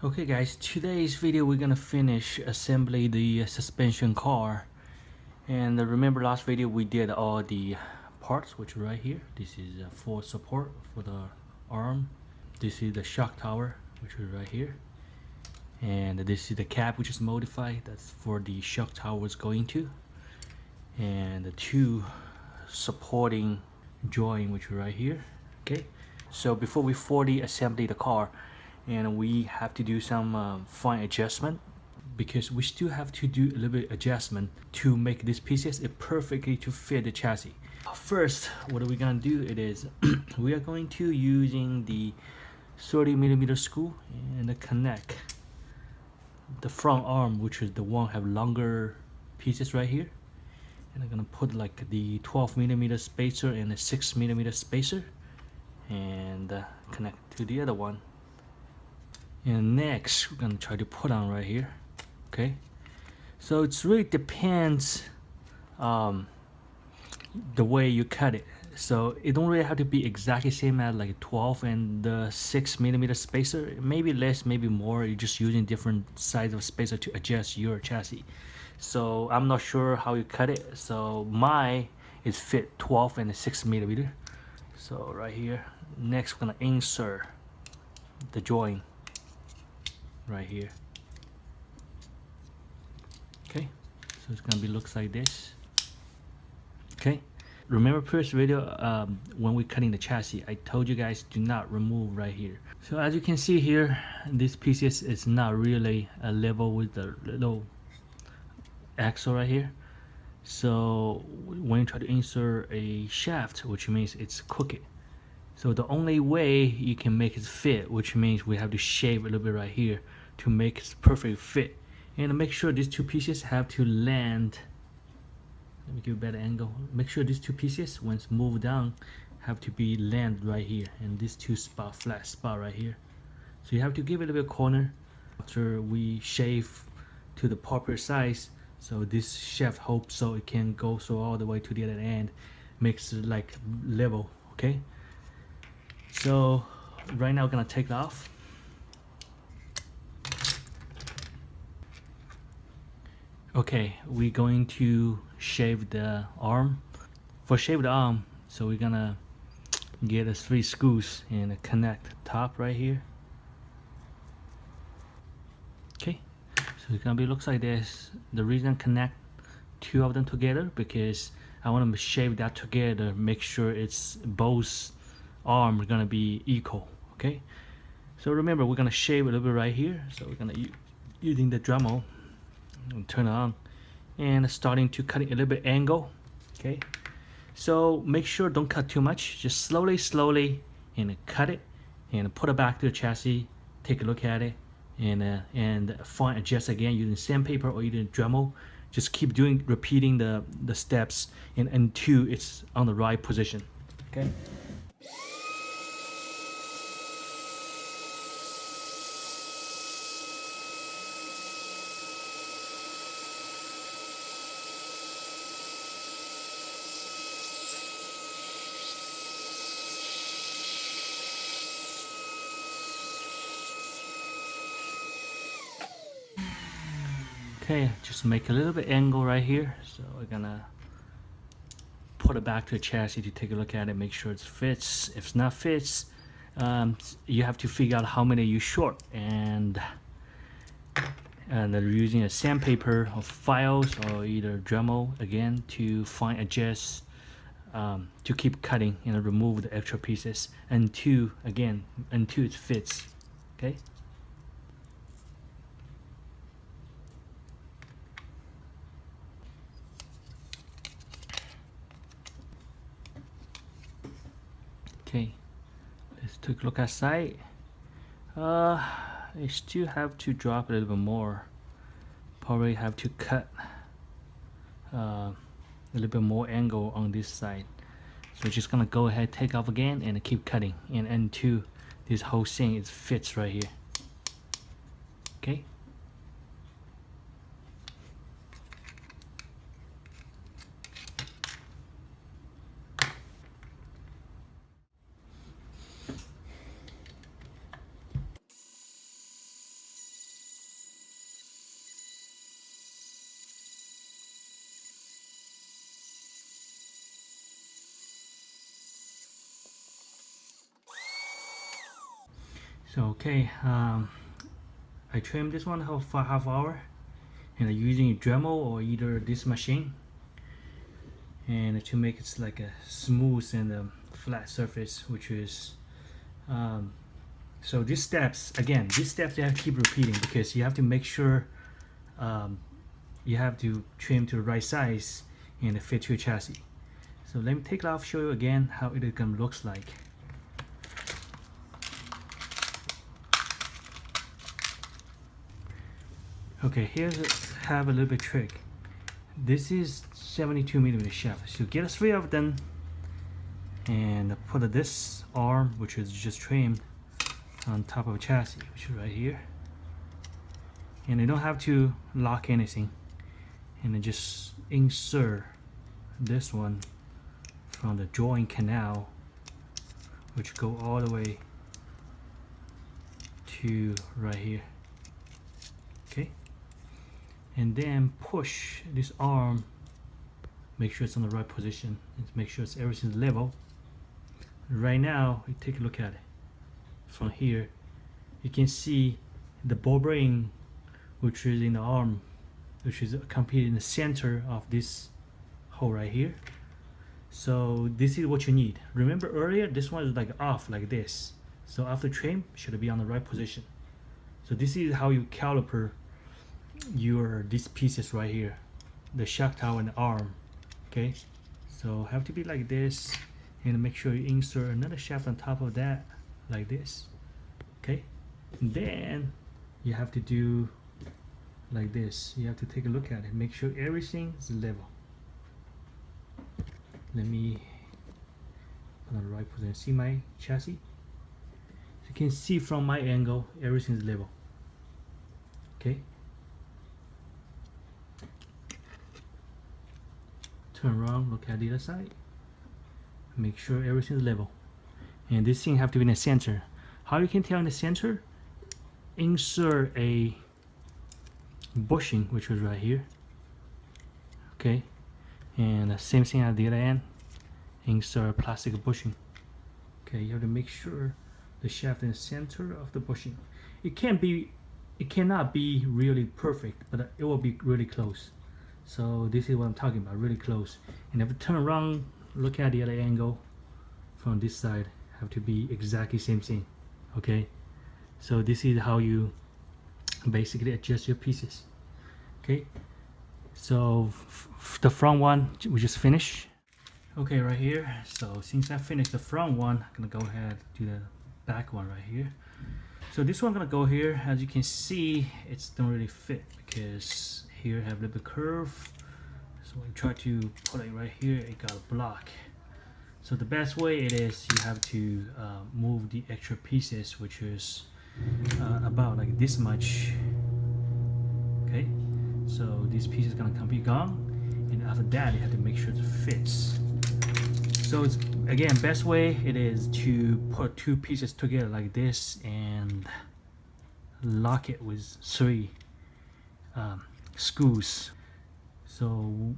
Okay guys, today's video we're gonna finish assembly the suspension car. And remember last video we did all the parts, which are right here. This is for support for the arm. This is the shock tower, which is right here. And this is the cap, which is modified. That's for the shock tower is going to. And the two supporting joint, which are right here. Okay, so before we fully assembly the car, and we have to do some fine adjustment, because we still have to do a little bit adjustment to make these pieces perfectly to fit the chassis. First, what are we gonna do? It is we are going to using the 30mm screw and connect the front arm, which is the one have longer pieces right here. And I'm gonna put like the 12mm spacer and a 6mm spacer, and connect to the other one. And next we're gonna try to put on right here. Okay, so it's really depends the way you cut it. So it don't really have to be exactly same as like 12 and the 6mm spacer. Maybe less, maybe more. You're just using different size of spacer to adjust your chassis. So I'm not sure how you cut it. So my is fit 12 and 6mm. So right here, next we're gonna insert the joint right here. Okay, so it's gonna be looks like this. Okay, remember previous video when we're cutting the chassis, I told you guys do not remove right here. So as you can see here, this pieces is not really a level with the little axle right here. So when you try to insert a shaft, which means it's crooked, so the only way you can make it fit, which means we have to shave a little bit right here to make it perfect fit. And make sure these two pieces have to land. Let me give a better angle. Make sure these two pieces, once moved down, have to be land right here, and these two flat spot right here. So you have to give it a little bit corner after we shave to the proper size. So this shaft hope so it can go so all the way to the other end, makes it like level. Okay. So right now we're gonna take it off. Okay, we're going to shave the arm. For shave the arm, so we're gonna get us 3 screws and connect top right here. Okay, so it's gonna be looks like this. The reason I connect 2 of them together because I want to shave that together, make sure it's both arms are gonna be equal. Okay, so remember we're gonna shave a little bit right here. So we're gonna using the Dremel and turn it on and starting to cut it a little bit angle. Okay, so make sure don't cut too much, just slowly and cut it and put it back to the chassis, take a look at it, and fine adjust again using sandpaper or using Dremel. Just keep doing repeating the steps and until it's on the right position. Okay. Okay, just make a little bit angle right here. So we're gonna put it back to the chassis to take a look at it, make sure it fits. If it's not fits, you have to figure out how many you short, and they're using a sandpaper or files or either Dremel again to fine adjust, to keep cutting and remove the extra pieces until it fits. Okay. Okay, let's take a look outside. I still have to drop a little bit more. Probably have to cut a little bit more angle on this side. So just gonna go ahead, take off again, and keep cutting, and until this whole thing fits right here. Okay. So okay, I trimmed this one for half hour, and I'm using a Dremel or either this machine, and to make it like a smooth and flat surface, which is so these steps again. These steps you have to keep repeating because you have to make sure you have to trim to the right size and fit to your chassis. So let me take it off, show you again how it looks like. Okay, have a little bit trick. This is 72mm shaft. So get 3 of them and put this arm, which is just trimmed, on top of a chassis, which is right here. And you don't have to lock anything. And then just insert this one from the joint canal, which go all the way to right here. Okay, and then push this arm, make sure it's on the right position, and make sure it's everything's level. Right now, you take a look at it from here. You can see the ball bearing, which is in the arm, which is completely in the center of this hole right here. So this is what you need. Remember earlier, this one is like off like this. So after trim, should be on the right position. So this is how you caliper these pieces right here, the shock tower and the arm. Okay, so have to be like this, and make sure you insert another shaft on top of that like this. Okay, and then you have to do like this. You have to take a look at it, make sure everything is level. Let me put on the right position. See my chassis? You can see from my angle everything is level. Okay, turn around, look at the other side, make sure everything is level. And this thing have to be in the center. How you can tell in the center? Insert a bushing, which was right here. Okay, and the same thing at the other end. Insert a plastic bushing. Okay, you have to make sure the shaft in the center of the bushing. It cannot be really perfect, but it will be really close. So this is what I'm talking about, really close. And if you turn around, look at the other angle from this side, have to be exactly same thing. Okay, so this is how you basically adjust your pieces. Okay, so the front one we just finished. Okay, right here. So since I finished the front one, I'm gonna go ahead and do the back one right here. So this one I'm gonna go here. As you can see, it's don't really fit because here I have a little bit curve. So I try to put it right here, it got a block. So the best way it is, you have to move the extra pieces, which is about like this much. Okay, so this piece is gonna come be gone, and after that you have to make sure it fits. So it's again, best way it is to put 2 pieces together like this and lock it with 3 screws. So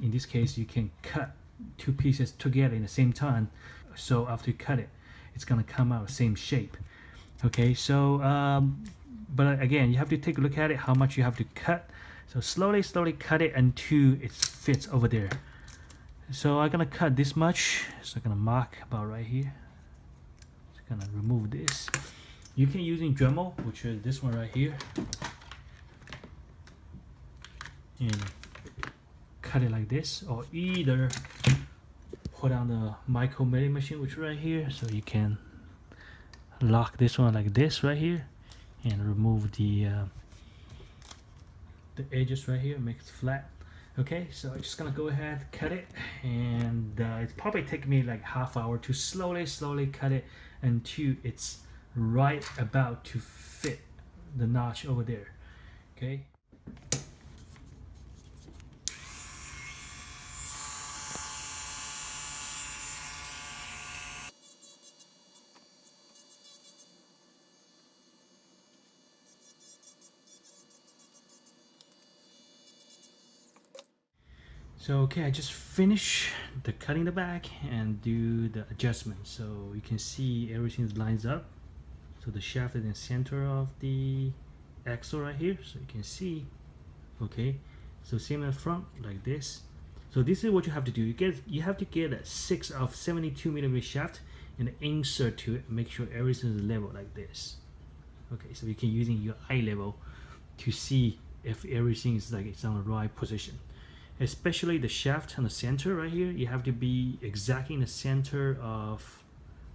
in this case, you can cut 2 pieces together in the same time. So after you cut it, it's gonna come out the same shape. Okay, so but again, you have to take a look at it, how much you have to cut. So slowly cut it until it fits over there. So I'm gonna cut this much. So I'm gonna mark about right here. Just gonna remove this. You can use in Dremel, which is this one right here, and cut it like this, or either put on the micro milling machine, which is right here, so you can lock this one like this right here and remove the edges right here, make it flat. Okay, so I'm just gonna go ahead, cut it, and it's probably take me like half hour to slowly cut it until it's right about to fit the notch over there. Okay. So okay, I just finished the cutting the back and do the adjustment. So you can see everything lines up. So the shaft is in the center of the axle right here, so you can see. Okay, so same in the front like this. So this is what you have to do. You have to get a 6 of 72mm shaft and insert to it. Make sure everything is level like this. Okay, so you can using your eye level to see if everything is like it's on the right position. Especially the shaft on the center right here, you have to be exactly in the center of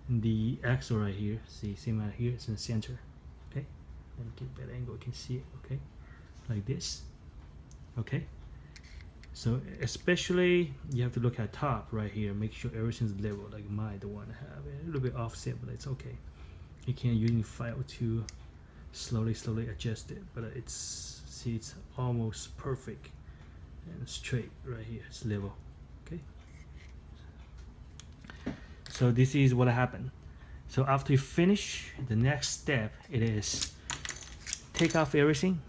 the axle right here. See, same right here, it's in the center. Okay, let me get a better angle, you can see it. Okay, like this. Okay, so especially you have to look at top right here, make sure everything's level. Like the one I have a little bit offset, but it's okay. You can using file to slowly adjust it, but it's, see, it's almost perfect and straight right here, it's level. Okay, so this is what happened. So after you finish, the next step it is take off everything.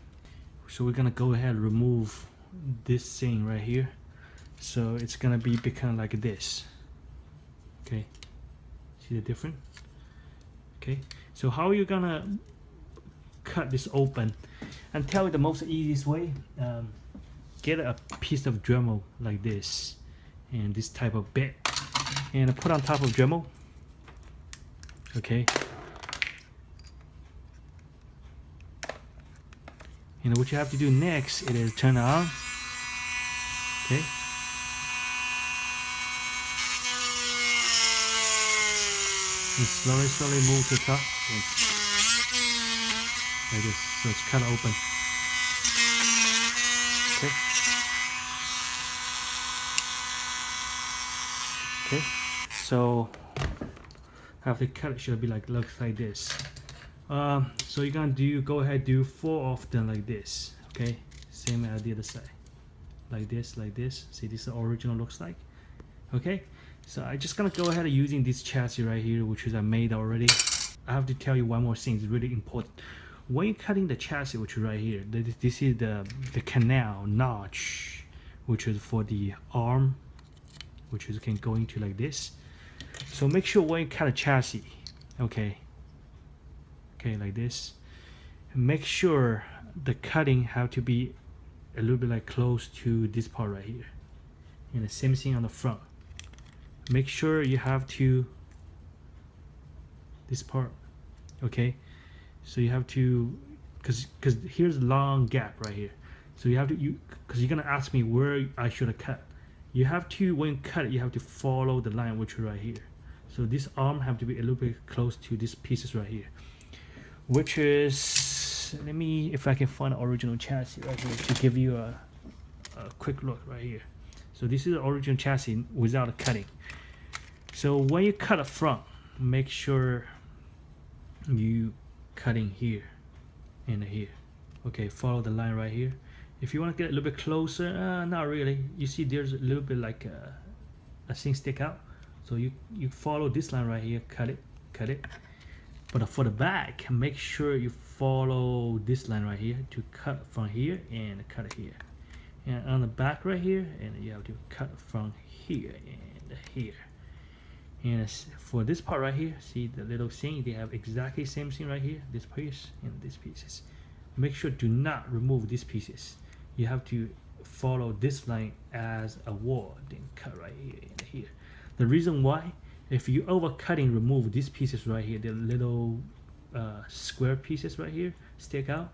So we're gonna go ahead and remove this thing right here, so it's gonna be become like this. Okay, see the difference? Okay, so how are you gonna cut this open? And tell you the most easiest way. Get a piece of Dremel like this and this type of bit and put on top of Dremel. Okay, and what you have to do next it is turn it on. Okay, and slowly move to the top like this, so it's kind of open. Okay. Okay, so after cut it should be like looks like this. So you're gonna go ahead do 4 of them like this. Okay, same as the other side, like this. See, this is the original looks like. Okay, so I'm just gonna go ahead and using this chassis right here, which is I made already. I have to tell you one more thing, it's really important. When you're cutting the chassis, which is right here, this is the canal notch, which is for the arm, which is can go into like this. So make sure when you cut a chassis, okay, like this, make sure the cutting have to be a little bit like close to this part right here, and the same thing on the front. Make sure you have to this part. Okay, so you have to, because here's a long gap right here, so you have to, because you're gonna ask me where I should have cut. You have to, when you cut it, you have to follow the line which is right here. So this arm have to be a little bit close to these pieces right here, which is, let me, if I can find the original chassis right here to give you a quick look right here. So this is the original chassis without a cutting. So when you cut a front, make sure you cutting here and here. Okay, follow the line right here. If you want to get a little bit closer, not really. You see there's a little bit like a thing stick out. So you follow this line right here, cut it. But for the back, make sure you follow this line right here to cut from here and cut it here. And on the back right here, and you have to cut from here and here. And for this part right here, see the little thing, they have exactly same thing right here, this piece and these pieces. Make sure do not remove these pieces. You have to follow this line as a wall, then cut right here and here. The reason why, if you overcutting, remove these pieces right here, the little square pieces right here stick out,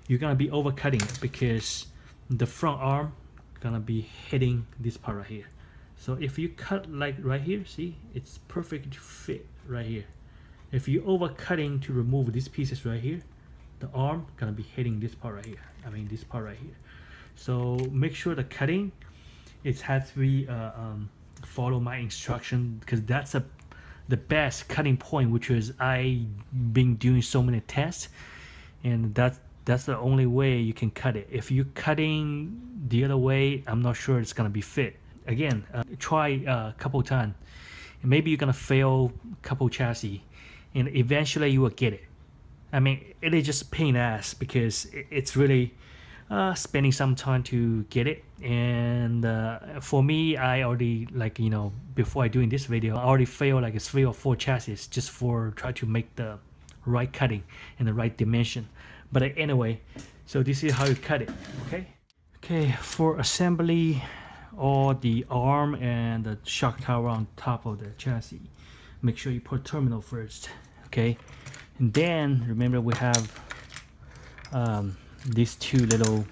you're gonna be overcutting it because the front arm gonna be hitting this part right here. So if you cut like right here, see, it's perfect fit right here. If you overcutting to remove these pieces right here, the arm gonna be hitting this part right here. I mean this part right here. So make sure the cutting, it has to be follow my instruction, because that's the best cutting point, which is I been doing so many tests, and that's the only way you can cut it. If you cutting the other way, I'm not sure it's gonna be fit. Again, try a couple times, and maybe you're gonna fail a couple chassis, and eventually you will get it. I mean, it is just pain ass because it's really spending some time to get it. And for me, I already, like, you know, before I doing this video, I already failed like 3 or 4 chassis just for try to make the right cutting and the right dimension. But anyway, so this is how you cut it. Okay, for assembly, all the arm and the shock tower on top of the chassis, make sure you put terminal first. Okay, and then remember we have these two little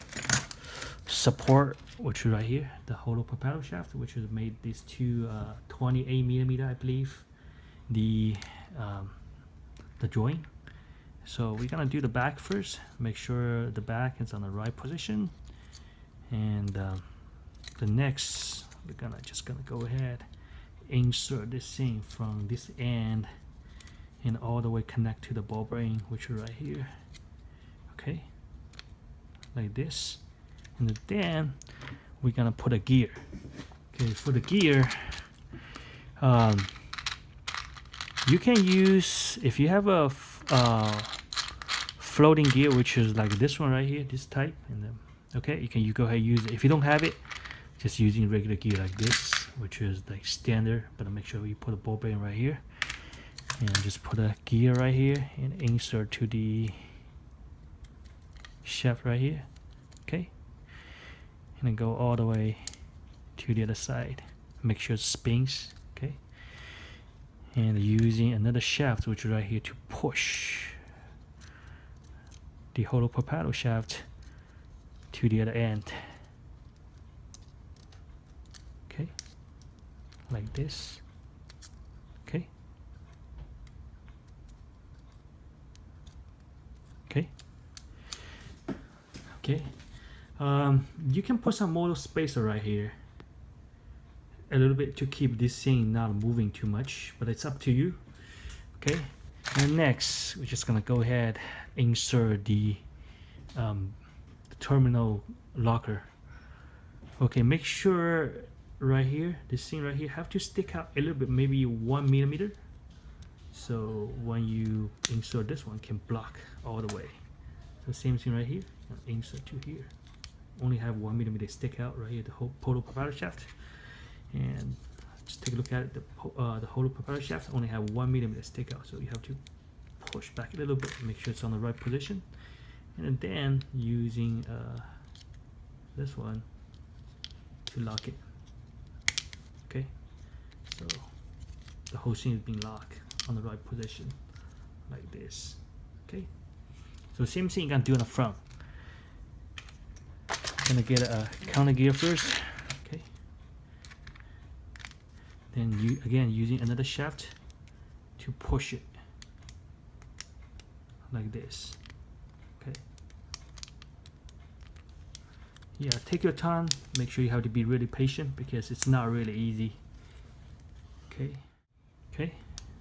support, which is right here, the hollow propeller shaft, which is made these two 28 millimeter, I believe, the joint. So we're gonna do the back first, make sure the back is on the right position, and the next we're just gonna go ahead, insert this thing from this end and all the way connect to the ball bearing, which is right here. Okay, like this. And then we're gonna put a gear. Okay, for the gear, you can use, if you have a floating gear, which is like this one right here, this type, and then okay, you go ahead and use it. If you don't have it, just using regular gear like this, which is like standard, but make sure you put a ball bearing right here, and just put a gear right here and insert to the shaft right here. Okay, and then go all the way to the other side, make sure it spins. Okay, and using another shaft, which is right here, to push the hollow propeller shaft to the other end. Okay, like this. Okay, okay. You can put some motor spacer right here, a little bit, to keep this thing not moving too much, but it's up to you. Okay, and next we're just gonna go ahead, insert the terminal locker. Okay, make sure right here, this thing right here have to stick out a little bit, maybe 1 millimeter, so when you insert this one can block all the way. So same thing right here, insert to here, only have 1 millimeter stick out right here, the whole hollow propeller shaft. And just take a look at it, the hollow propeller shaft only have 1 millimeter stick out, so you have to push back a little bit, make sure it's on the right position, and then using this one to lock it. Okay, so the whole thing is being locked on the right position like this. Okay, so same thing you can do on the front. Gonna get a counter gear first. Okay, then you again using another shaft to push it like this. Okay, yeah, take your time, make sure you have to be really patient because it's not really easy. Okay,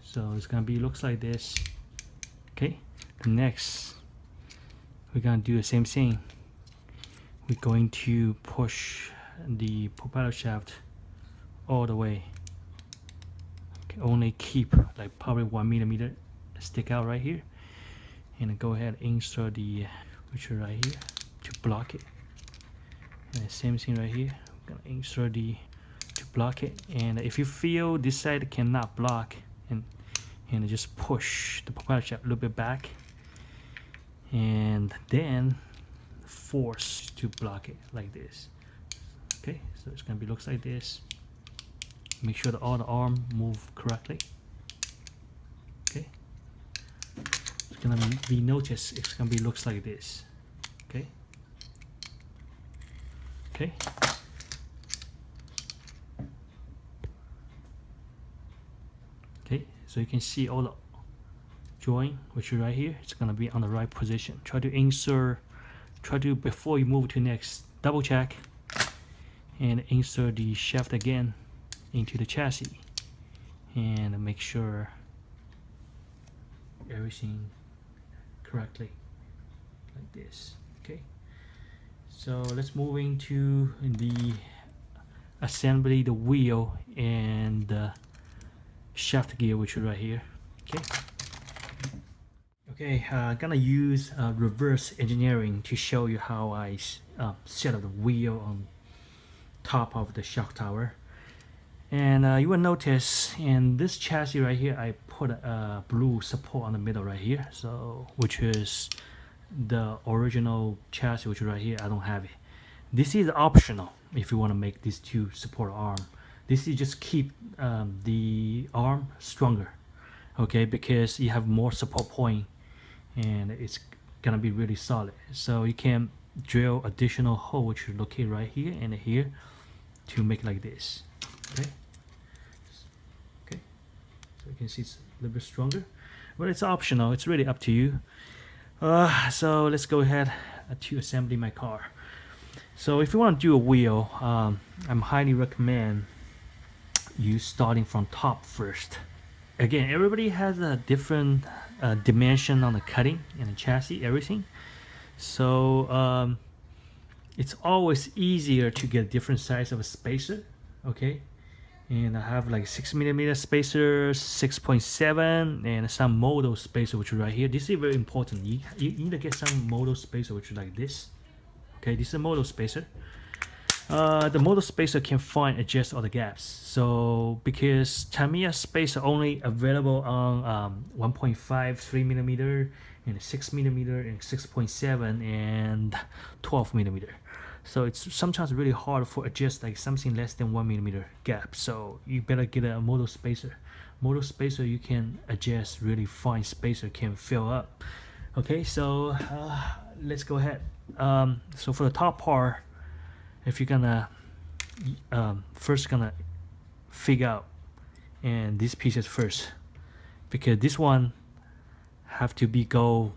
so it's gonna be, looks like this. Okay, next we're gonna do the same thing. We're going to push the propeller shaft all the way. Okay, only keep like probably 1 millimeter stick out right here, and go ahead and insert the, which is right here, to block it. And the same thing right here, we're gonna insert the, to block it. And if you feel this side cannot block, and just push the propeller shaft a little bit back, and then force to block it like this. Okay, so it's gonna be, looks like this. Make sure that all the arm move correctly. Okay, it's gonna be noticed, it's gonna be, looks like this. Okay, so you can see all the joint, which is right here, it's gonna be on the right position. Try to insert, before you move to next, double check and insert the shaft again into the chassis, and make sure everything correctly like this. Okay, so let's move into the assembly, the wheel and the shaft gear, which is right here. Okay, gonna use reverse engineering to show you how I set up the wheel on top of the shock tower. And you will notice in this chassis right here, I put a blue support on the middle right here, so which is the original chassis, which is right here. I don't have it. This is optional if you want to make these two support arm. This is just keep the arm stronger, okay, because you have more support point and it's gonna be really solid. So you can drill additional hole, which is located right here and here, to make like this. Okay, so you can see it's a little bit stronger, but it's optional. It's really up to you. So let's go ahead to assembly my car. So if you want to do a wheel, I'm highly recommend you starting from top first. Again, everybody has a different dimension on the cutting and the chassis, everything. So it's always easier to get different size of a spacer, okay? And I have like 6mm spacer, 6.7, and some model spacer, which is right here. This is very important. You need to get some model spacer, which is like this. Okay, this is a model spacer. The model spacer can fine adjust all the gaps. So because Tamiya spacer only available on 1.5, 3mm, and 6mm, and 6.7, and 12mm. So it's sometimes really hard for adjust like something less than 1mm gap. So you better get a model spacer. Model spacer you can adjust really fine spacer, can fill up. Okay, so let's go ahead. So for the top part, if you're gonna first gonna figure out and these pieces first, because this one have to be go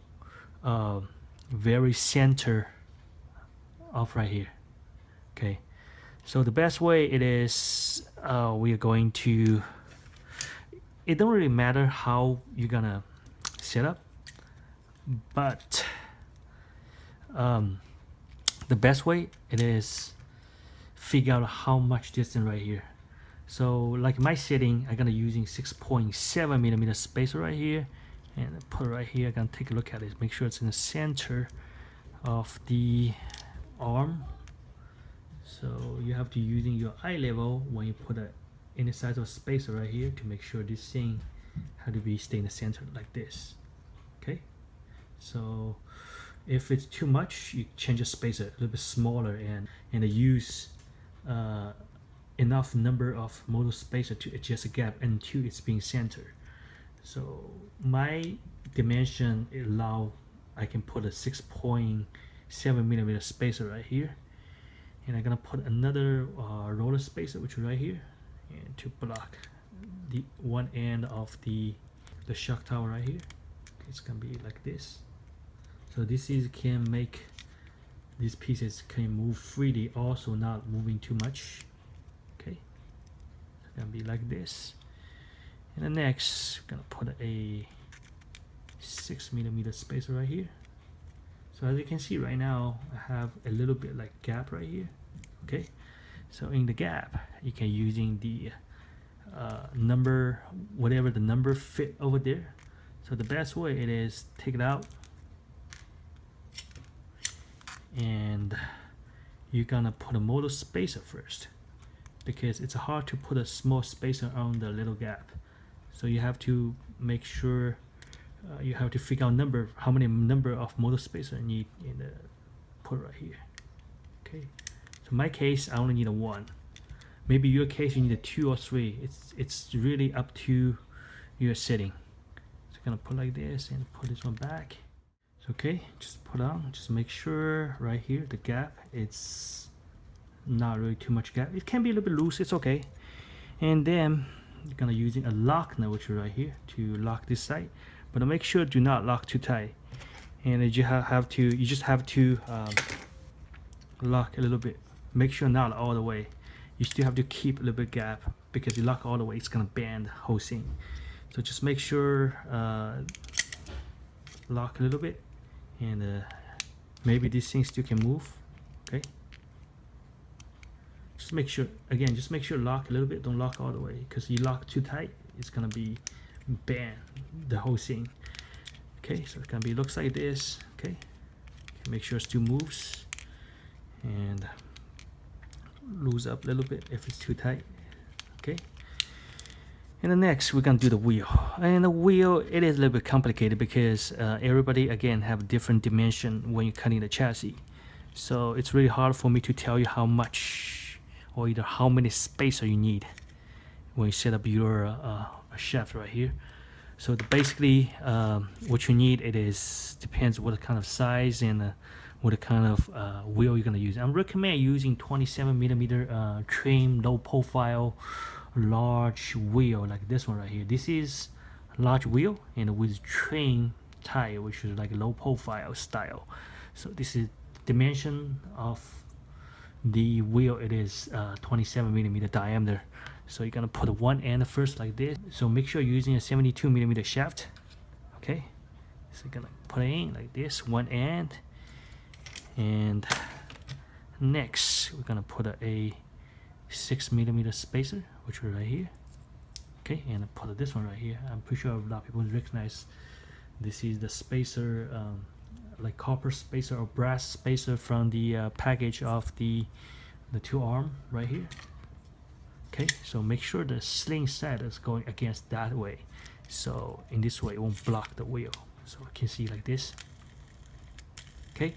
very center of right here. Okay, so the best way it is we are going to, it don't really matter how you're gonna set up, but the best way it is figure out how much distance right here. So like my setting, I'm gonna using 6.7mm spacer right here, and put it right here. I'm gonna take a look at it, make sure it's in the center of the arm. So you have to using your eye level when you put any size of spacer right here to make sure this thing had to be stay in the center like this. Okay, so if it's too much, you change the spacer a little bit smaller and use enough number of model spacer to adjust the gap until it's being centered. So my dimension allow I can put a 6.7mm spacer right here, and I'm gonna put another roller spacer which is right here, and to block the one end of the shock tower right here. Okay, it's gonna be like this. So this is can make these pieces can move freely, also not moving too much. Okay, it's gonna be like this. And then next, I'm gonna put a 6mm spacer right here. So as you can see right now, I have a little bit like gap right here. Okay, so in the gap, you can using the number, whatever the number fit over there. So the best way it is take it out, and you're gonna put a model spacer first, because it's hard to put a small spacer on the little gap. So you have to make sure you have to figure out how many number of model spacer you need in the put right here. Okay, so in my case I only need a 1. Maybe your case you need a 2 or 3. It's really up to your setting. So I'm gonna put like this and put this one back. It's okay, just put on, just make sure right here the gap, it's not really too much gap. It can be a little bit loose, it's okay. And then you're gonna using a lock nut, which is right here, to lock this side, but make sure do not lock too tight. And you just have to lock a little bit, make sure not all the way. You still have to keep a little bit gap, because you lock all the way it's gonna bend the whole thing. So just make sure lock a little bit, and maybe this thing still can move. Okay, just make sure, again, just make sure lock a little bit, don't lock all the way, because you lock too tight it's gonna be bend the whole thing. Okay, so it's gonna be looks like this. Okay, make sure it still moves, and loose up a little bit if it's too tight. Okay, And then next, we're gonna do the wheel. And the wheel, it is a little bit complicated because everybody, again, have different dimension when you're cutting the chassis. So it's really hard for me to tell you how much or either how many spacer you need when you set up your shaft right here. So basically, what you need, it is depends what kind of size and what kind of wheel you're gonna use. I recommend using 27mm trim, low profile, large wheel like this one right here. This is large wheel and with trim tire, which is like low profile style. So this is dimension of the wheel. It is 27mm diameter. So you're gonna put one end first like this. So make sure you're using a 72mm shaft. Okay, so you're gonna put it in like this, one end, and next we're gonna put a 6mm spacer, which is right here. Okay, and put this one right here. I'm pretty sure a lot of people recognize this is the spacer, like copper spacer or brass spacer from the package of the two arm right here. Okay, so make sure the sling set is going against that way, so in this way it won't block the wheel. So you can see like this. Okay,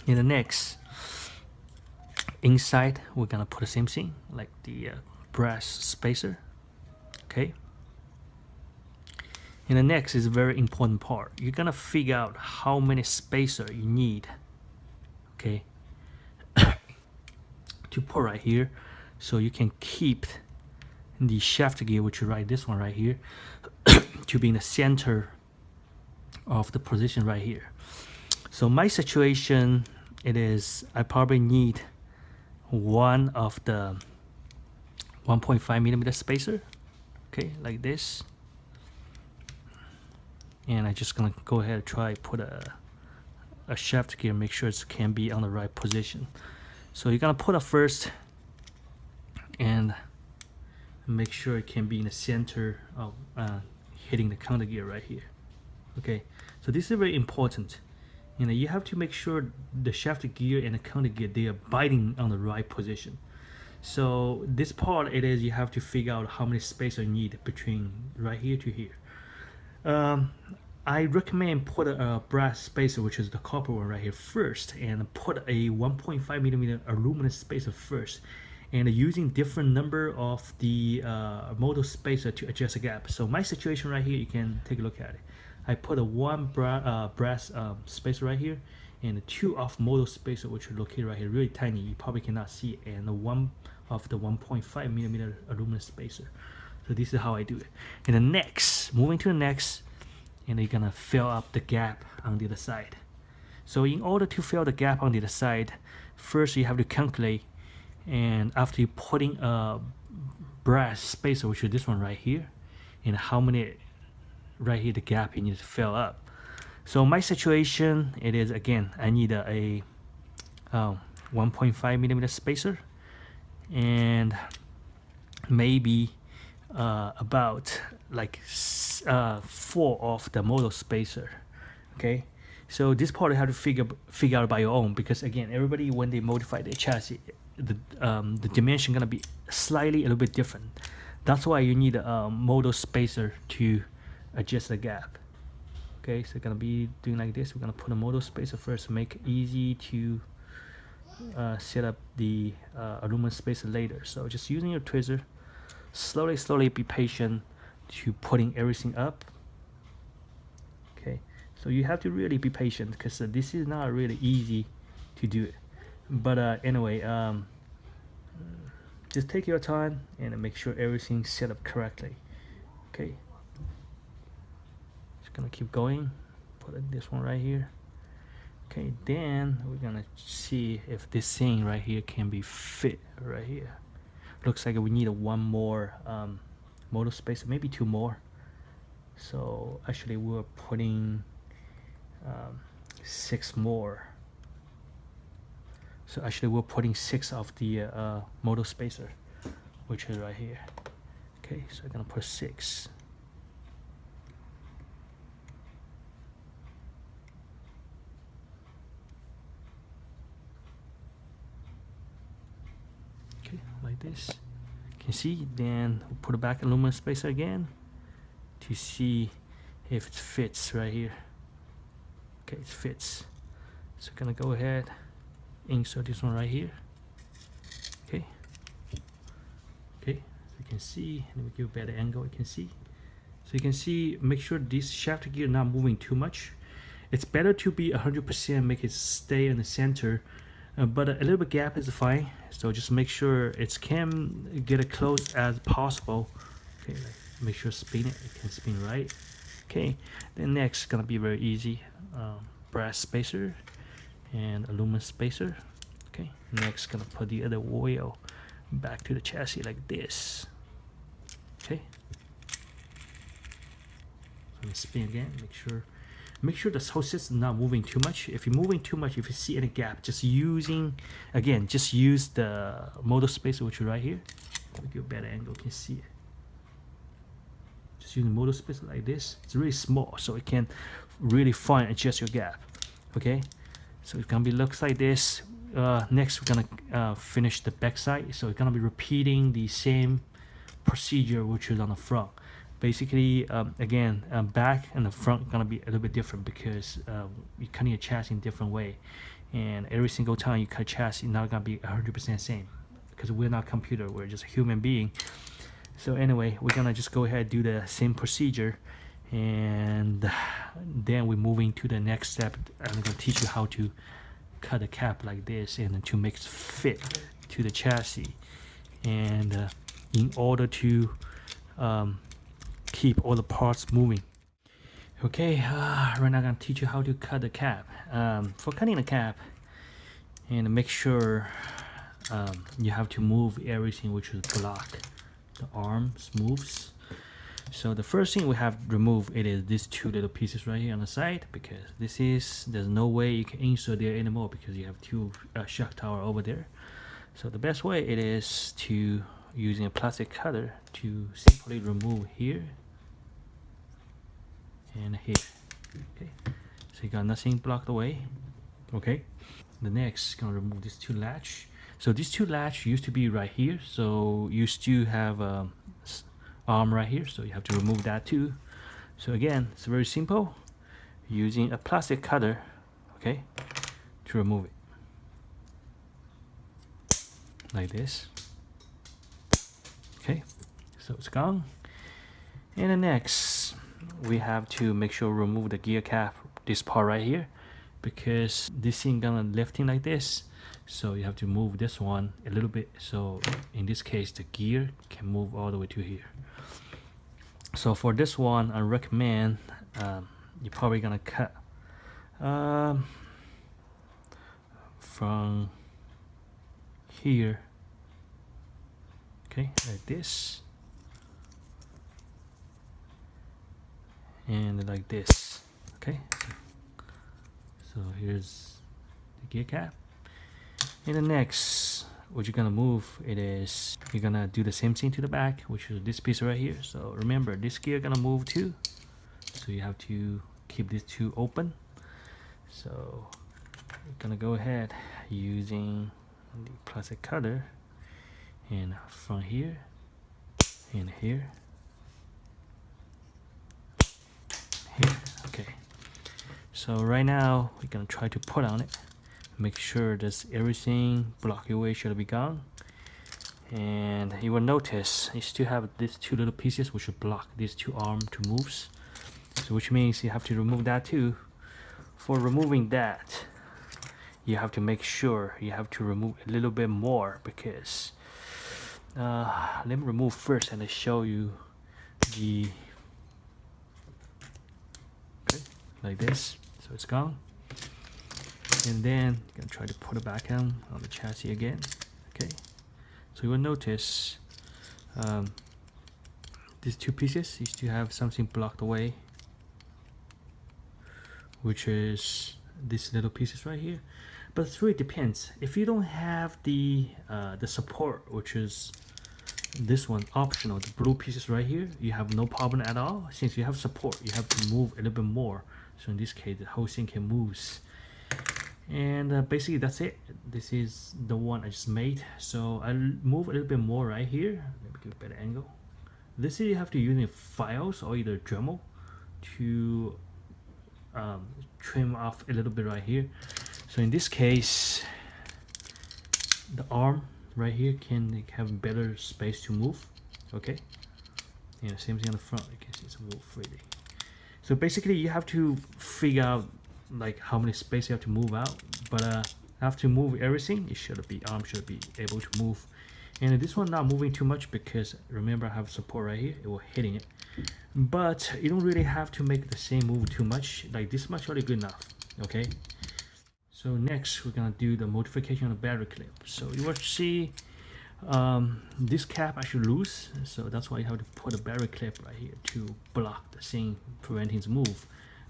in the next inside we're gonna put the same thing like the brass spacer. Okay, and the next is a very important part. You're gonna figure out how many spacer you need, okay, to put right here, so you can keep the shaft gear, which is right this one right here, to be in the center of the position right here. So my situation, it is I probably need one of the 1.5mm spacer, okay, like this, and I'm just gonna go ahead and try put a shaft gear, make sure it can be on the right position. So you're gonna put it first and make sure it can be in the center of hitting the counter gear right here. Okay, so this is very important. You know, you have to make sure the shaft gear and the counter gear, they are biting on the right position. So this part, it is you have to figure out how many space you need between right here to here. I recommend put a brass spacer, which is the copper one right here, first, and put a 1.5mm aluminum spacer first, and using different number of the motor spacer to adjust the gap. So my situation right here, you can take a look at it. I put a one brass spacer right here, and two of motor spacer, which are located right here, really tiny, you probably cannot see it, and one of the 1.5mm aluminum spacer. So this is how I do it. And the next, moving to the next, and you're gonna fill up the gap on the other side. So in order to fill the gap on the other side, first you have to calculate, and after you putting a brass spacer, which is this one right here, and how many right here the gap you need to fill up. So my situation, it is again, I need a 1.5mm spacer, and maybe about like 4 of the motor spacer. Okay, so this part you have to figure out by your own, because again, everybody when they modify their chassis, the dimension gonna be slightly a little bit different. That's why you need a motor spacer to adjust the gap. Okay, so gonna be doing like this. We're gonna put a motor spacer first to make it easy to set up the aluminum spacer later. So just using your tweezer, slowly be patient to putting everything up. Okay, so you have to really be patient, because this is not really easy to do it. But anyway, just take your time and make sure everything's set up correctly. Okay, just gonna keep going, put this one right here. Okay, then we're gonna see if this thing right here can be fit right here. Looks like we need one more motor spacer, maybe 2 more. So actually we're putting 6 more. So actually we're putting 6 of the motor spacer, which is right here. Okay, so I'm gonna put 6. Okay, like this. can see. Then we'll put it back aluminum spacer again to see if it fits right here. Okay, it fits. So gonna go ahead, insert this one right here. Okay. Okay, so you can see, let me give a better angle, you can see. So you can see, make sure this shaft gear not moving too much. It's better to be 100%, make it stay in the center, but a little bit gap is fine. So just make sure it can get as close as possible. Okay, make sure spin it can spin right. Okay, then next gonna be very easy. Brass spacer and aluminum spacer. Okay, next gonna put the other wheel back to the chassis like this. Okay, so let me spin again. Make sure this whole system not moving too much. If you're moving too much, if you see any gap, just use the motor spacer, which is right here. Let me give a better angle, you can see it. Just using motor spacer like this. It's really small, so it can really fine adjust your gap. Okay, so it's gonna be looks like this. Next, we're gonna finish the back side. So it's gonna be repeating the same procedure which is on the front. Basically, again, back and the front gonna be a little bit different because you're cutting your chassis in a different way, and every single time you cut chassis, not gonna be 100% same because we're not computer, we're just a human being. So anyway, we're gonna just go ahead and do the same procedure, and then we're moving to the next step. I'm gonna teach you how to cut a cap like this and to make it fit to the chassis, and in order to keep all the parts moving. Okay, right now I'm gonna teach you how to cut the cap. For cutting the cap, and make sure you have to move everything which is block the arms moves. So the first thing we have to remove it is these two little pieces right here on the side, because there's no way you can insert there anymore because you have two shock tower over there. So the best way it is to using a plastic cutter to simply remove here and here. Okay, so you got nothing blocked away. Okay, the next gonna remove these two latch. So these two latch used to be right here, so you still have a arm right here, so you have to remove that too. So again, it's very simple, using a plastic cutter, okay, to remove it like this. Okay, so it's gone. And the next, we have to make sure remove the gear cap, this part right here, because this thing gonna lifting like this, so you have to move this one a little bit, so in this case the gear can move all the way to here. So for this one, I recommend you're probably gonna cut from here, okay, like this, and like this. Okay, so here's the gear cap. And the next, what you're gonna move, it is you're gonna do the same thing to the back, which is this piece right here. So remember, this gear gonna move too, so you have to keep these two open. So we're gonna go ahead using the plastic cutter, and from here and here, okay. So right now we're gonna try to put on it, make sure that everything block your way should be gone. And you will notice you still have these two little pieces which will block these two arms to moves, so which means you have to remove that too. For removing that, you have to make sure you have to remove a little bit more, because let me remove first and I show you the, okay, like this. So it's gone. And then you're gonna try to put it back on the chassis again. Okay, so you will notice these two pieces, you still have something blocked away, which is these little pieces right here. But it really depends. If you don't have the support, which is this one optional, the blue pieces right here, you have no problem at all. Since you have support, you have to move a little bit more. So in this case, the whole thing can move. And basically that's it. This is the one I just made. So I'll move a little bit more right here. Let me give a better angle. This is you have to use files or either Dremel to trim off a little bit right here. So in this case, the arm right here can have better space to move. Okay, and same thing on the front. You can see it's move freely. So basically you have to figure out like how many space you have to move out, but after move everything, it should be arm should be able to move. And this one not moving too much because remember I have support right here, it will hitting it, but you don't really have to make the same move too much. Like this much already good enough. Okay, so next we're gonna do the modification of the battery clip. So you will see this cap actually loose, so that's why you have to put a battery clip right here to block the thing, preventing its move.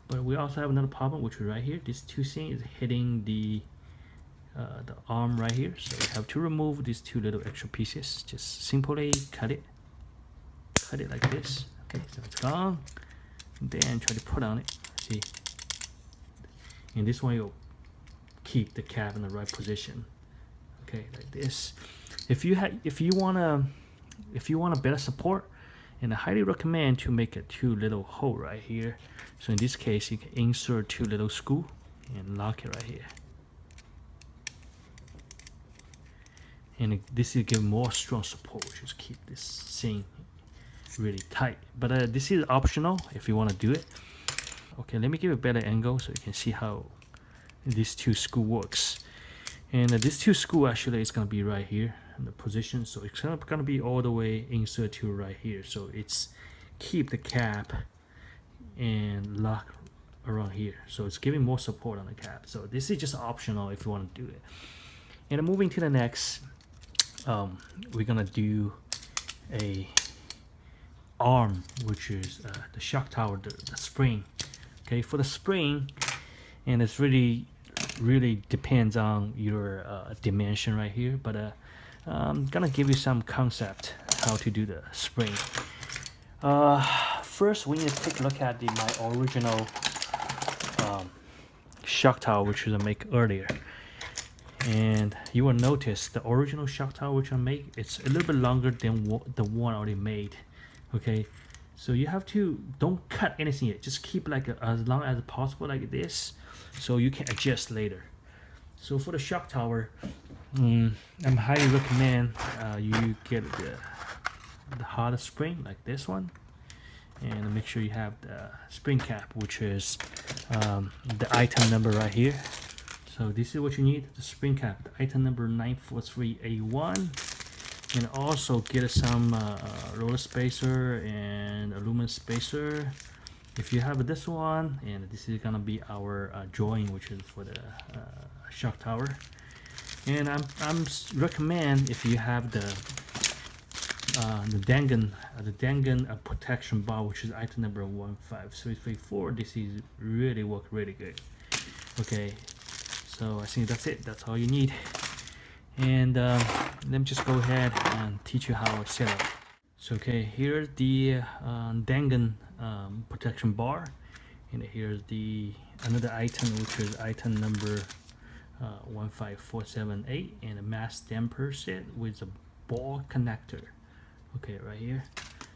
But we also have another problem, which is right here. This two thing is hitting the arm right here, so we have to remove these two little extra pieces. Just simply cut it like this. Okay, so it's gone. Then try to put on it. See, and this one you'll keep the cap in the right position. Okay, like this. If you want a better support, and I highly recommend to make a two little hole right here. So in this case, you can insert two little screw and lock it right here. And this will give more strong support, which is keep this thing really tight. But this is optional if you want to do it. Okay, let me give a better angle so you can see how this two screw works. And this two screw actually is going to be right here in the position, so it's going to be all the way insert to right here, so it's keep the cap and lock around here, so it's giving more support on the cap. So this is just optional if you want to do it. And moving to the next, we're gonna do a arm, which is the shock tower, the spring. Okay, for the spring, and it's really depends on your dimension right here, but I'm gonna give you some concept how to do the spring. First we need to take a look at my original shock tower, which I make earlier, and you will notice the original shock tower which I make, it's a little bit longer than the one I already made. Okay, so you have to don't cut anything yet, just keep like as long as possible like this, so you can adjust later. So for the shock tower, I'm highly recommend you get the harder spring like this one, and make sure you have the spring cap, which is the item number right here. So this is what you need, the spring cap, the item number 943A1, and also get some roller spacer and aluminum spacer if you have this one. And this is gonna be our joint, which is for the shock tower. And I'm recommend if you have the Dangan protection bar, which is item number 15334. This is really work really good. Okay, so I think that's it. That's all you need. And let me just go ahead and teach you how it's set up. So okay, here's the Dangan protection bar, and here's the another item, which is item number 15478, and a mass damper set with a ball connector. Okay, right here.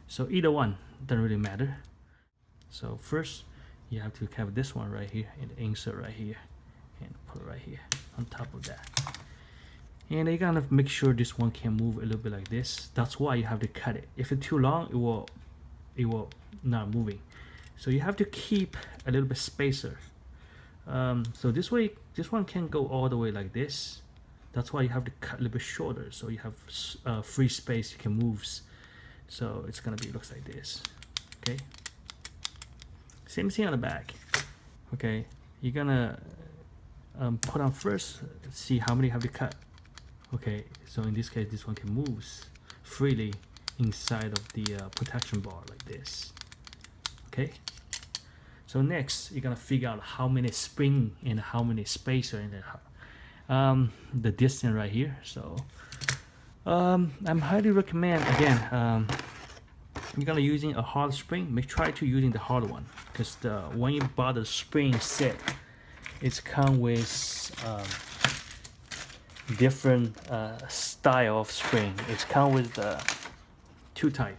So either one doesn't really matter. So first you have to have this one right here and insert right here and put it right here on top of that. And you gotta make sure this one can move a little bit like this. That's why you have to cut it. If it's too long, it will not moving. So you have to keep a little bit spacer. So this way, this one can go all the way like this. That's why you have to cut a little bit shorter, so you have free space, you can move. So it's gonna be looks like this. Okay. Same thing on the back. Okay, you're gonna put on first. See how many have to cut. Okay, so in this case, this one can move freely inside of the protection bar like this. Okay. So next, you're gonna figure out how many spring and how many spacer in the distance right here. So I'm highly recommend again. You're gonna using a hard spring. Try to using the hard one, because when you bought the spring set, it's come with different style of spring. It's come with two type.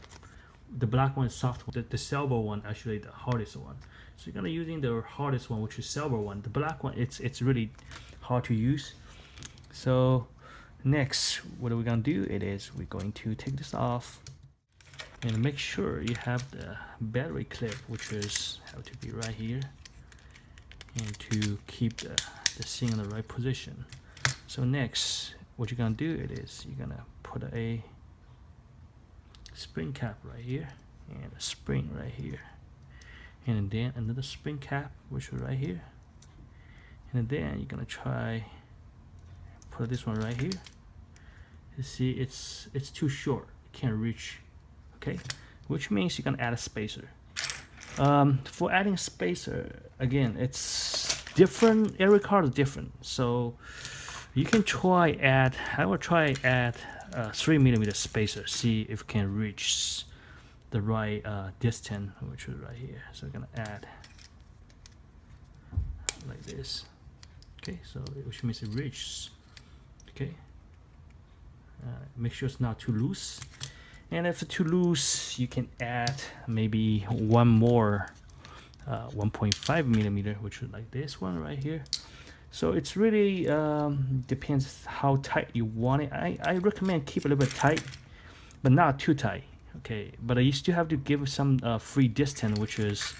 The black one is soft one. The silver one actually the hardest one. So you're gonna using the hardest one, which is silver one. The black one, it's really hard to use. So next, what are we gonna do? It is we're going to take this off and make sure you have the battery clip, which is have to be right here, and to keep the thing in the right position. So next, what you're gonna do it is you're gonna put a spring cap right here and a spring right here, and then another spring cap which is right here, and then you're gonna try put this one right here. You see it's too short, you can't reach. Okay, which means you're gonna add a spacer. For adding spacer, again, it's different. Every car is different, so you can try add. I will try add 3mm spacer. See if it can reach the right distance, which is right here. So we're gonna add like this. Okay, so which means it reaches. Okay, make sure it's not too loose. And if it's too loose, you can add maybe one more 1.5mm, which is like this one right here. So it's really depends how tight you want it. I recommend keep a little bit tight, but not too tight. Okay, but you still have to give some free distance, which is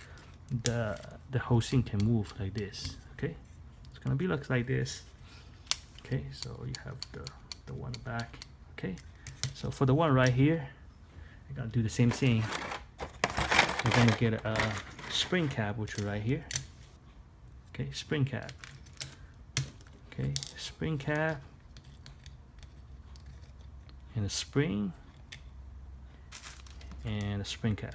the whole thing can move like this. Okay, it's gonna be like this. Okay, so you have the one back. Okay, so for the one right here, you're gonna do the same thing. You're gonna get a spring cap, which is right here. Okay, spring cap. Okay, spring cap and a spring and a spring cap.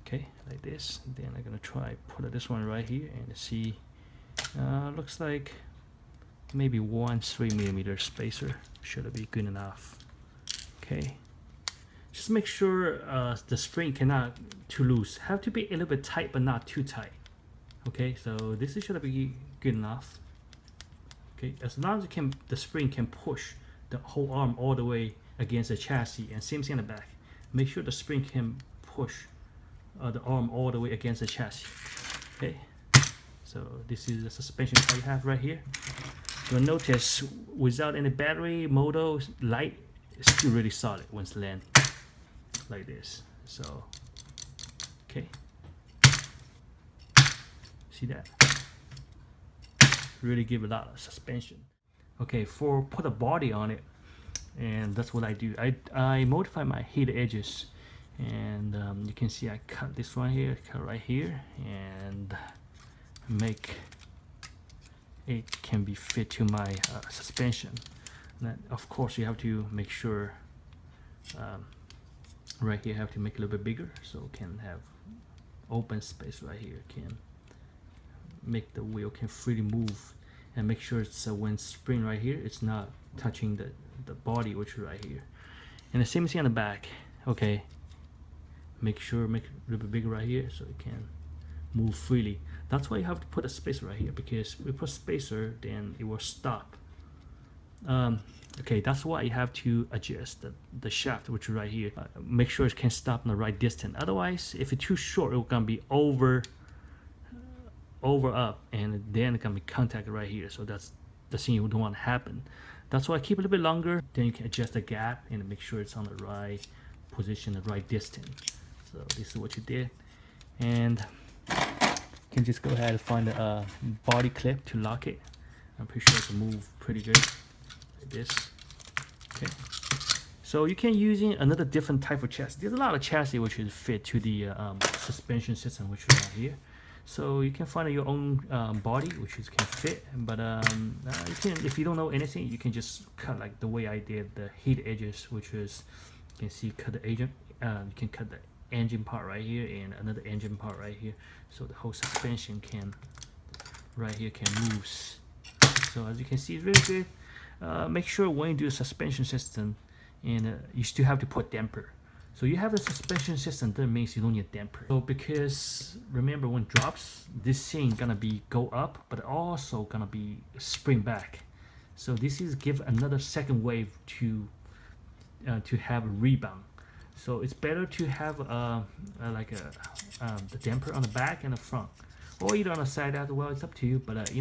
Okay, like this. Then I'm gonna try put this one right here and see. Looks like maybe 3mm spacer should be good enough. Okay, just make sure the spring cannot too loose. Have to be a little bit tight, but not too tight. Okay, so this should be good enough. Okay, as long as the spring can push the whole arm all the way against the chassis, and same thing in the back. Make sure the spring can push the arm all the way against the chassis. Okay, so this is the suspension that you have right here. You'll notice without any battery, motor, light, it's still really solid when it's landing like this. So, okay, see that? Really give a lot of suspension. Okay, put a body on it, and that's what I do. I modify my heat edges, and you can see I cut this one here, cut right here, and make it can be fit to my suspension. And then, of course, you have to make sure right here, have to make it a little bit bigger so it can have open space right here. Can make the wheel can freely move, and make sure it's when spring right here, it's not touching the body, which is right here. And the same thing on the back. Okay, make it a little bit bigger right here so it can move freely. That's why you have to put a spacer right here, because we put spacer, then it will stop. Okay, that's why you have to adjust the shaft, which is right here. Make sure it can stop in the right distance. Otherwise, if it's too short, it's gonna be over up, and then it's gonna be contact right here. So that's the thing you don't want to happen. That's why I keep it a little bit longer. Then you can adjust the gap and make sure it's on the right position, the right distance. So this is what you did, and you can just go ahead and find a body clip to lock it. I'm pretty sure it can move pretty good like this. Okay, so you can use another different type of chassis. There's a lot of chassis which is fit to the suspension system, which is right here. So you can find your own body which is can fit, but you can, if you don't know anything, you can just cut like the way I did the heat edges, which is you can see cut the agent. You can cut the engine part right here and another engine part right here, so the whole suspension can right here can move. So as you can see, it's really good. Make sure when you do a suspension system, and you still have to put damper. So you have a suspension system, that means you don't need a damper. So because remember when drops, this thing gonna be go up, but also gonna be spring back. So this is give another second wave to have a rebound. So it's better to have like the damper on the back and the front, or either on the side as well. It's up to you, but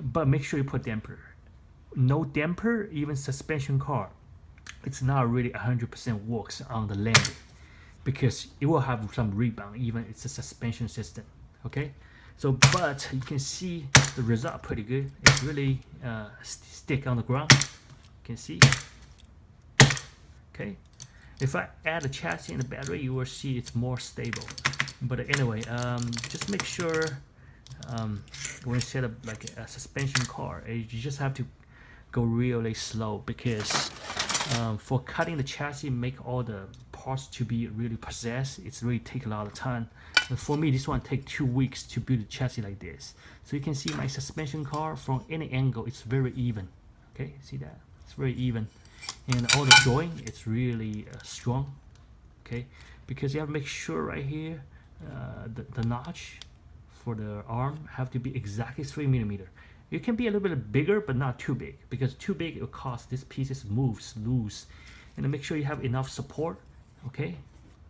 but make sure you put damper. No damper, even suspension car, it's not really 100% works on the landing, because it will have some rebound even it's a suspension system. Okay, so but you can see the result pretty good. It's really stick on the ground. You can see. Okay, if I add a chassis and a battery, you will see it's more stable. But anyway, just make sure when you set up like a suspension car, you just have to go really slow, because for cutting the chassis, make all the parts to be really possessed, it's really take a lot of time. And for me, this one take 2 weeks to build a chassis like this. So you can see my suspension car from any angle, it's very even. Okay, see that? It's very even. And all the joint, it's really strong. Okay, because you have to make sure right here, the notch for the arm have to be exactly 3mm. It can be a little bit bigger, but not too big, because too big it will cause this pieces moves loose. And then make sure you have enough support. Okay,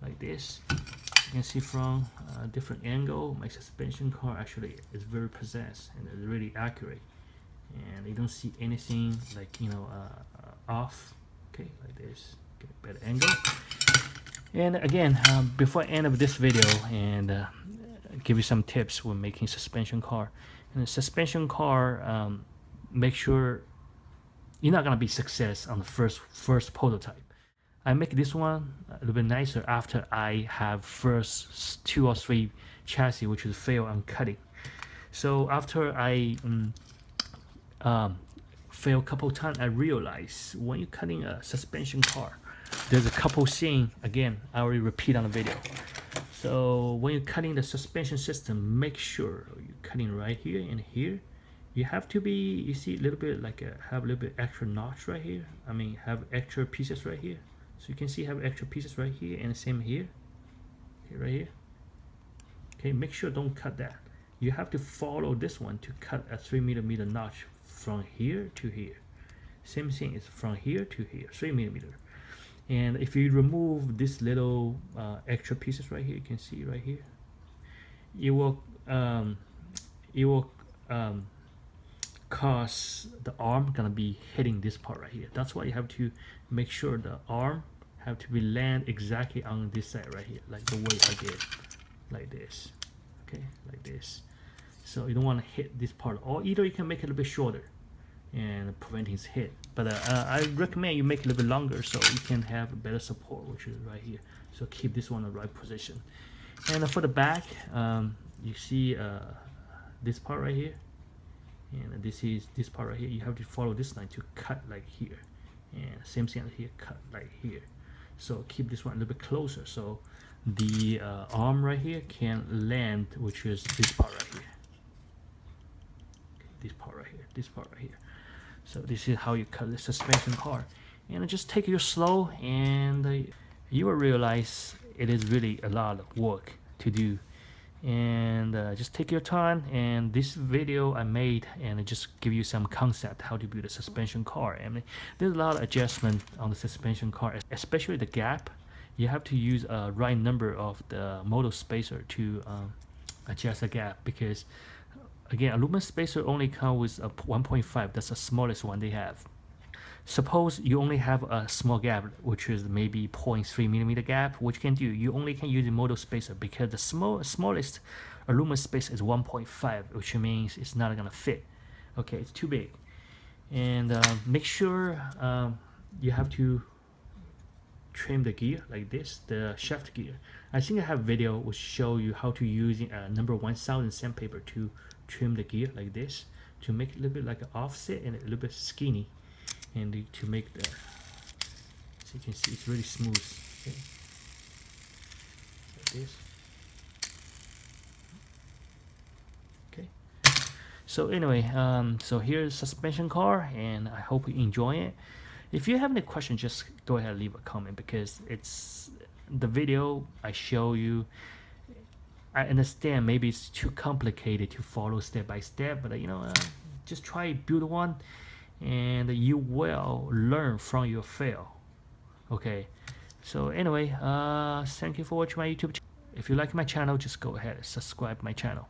like this. You can see from a different angle, my suspension car actually is very possessed and it's really accurate. And you don't see anything like off. Okay, like this. Get a better angle. And again, before I end of this video and give you some tips when making suspension car. And the suspension car, make sure you're not gonna be success on the first prototype. I make this one a little bit nicer after I have first 2 or 3 chassis which is fail on cutting. So after I fail a couple times, I realize when you're cutting a suspension car, there's a couple things, again, I already repeat on the video. So when you're cutting the suspension system, make sure you're cutting right here and here. You have to be, you see a little bit like have a little bit extra notch right here. I mean, have extra pieces right here. So you can see have extra pieces right here and the same here. Okay, right here. Okay, make sure don't cut that. You have to follow this one to cut a 3mm notch from here to here. Same thing is from here to here, 3mm. And if you remove this little extra pieces right here, you can see right here, it will cause the arm gonna be hitting this part right here. That's why you have to make sure the arm have to be land exactly on this side right here, like the way I did, like this. Okay, like this. So you don't want to hit this part, or either you can make it a little bit shorter and prevent his hit. But I recommend you make it a little bit longer so you can have a better support, which is right here. So keep this one in the right position. And for the back, you see this part right here, and this is this part right here. You have to follow this line to cut like here, and same thing here, cut like here. So keep this one a little bit closer so the arm right here can land, which is this part right here. Okay, this part right here, this part right here. So this is how you cut the suspension car. And just take it slow, and you will realize it is really a lot of work to do. And just take your time. And this video I made and just give you some concept how to build a suspension car. I mean, there's a lot of adjustment on the suspension car, especially the gap. You have to use a right number of the motor spacer to adjust the gap, because again, aluminum spacer only come with a 1.5. That's the smallest one they have. Suppose you only have a small gap, which is maybe 0.3mm gap. What you can do, you only can use a motor spacer, because the smallest aluminum spacer is 1.5, which means it's not gonna fit. Okay, it's too big. And make sure you have to trim the gear like this, the shaft gear. I think I have a video which show you how to using a number 1000 sandpaper to trim the gear like this, to make it a little bit like an offset and a little bit skinny, and to make the, so you can see it's really smooth. Okay, like this. Okay, so anyway, so here's suspension car, and I hope you enjoy it. If you have any questions, just go ahead and leave a comment, because it's the video I show you. I understand maybe it's too complicated to follow step by step, but just try build one, and you will learn from your fail. Okay, so anyway, thank you for watching my YouTube channel. If you like my channel, just go ahead and subscribe my channel.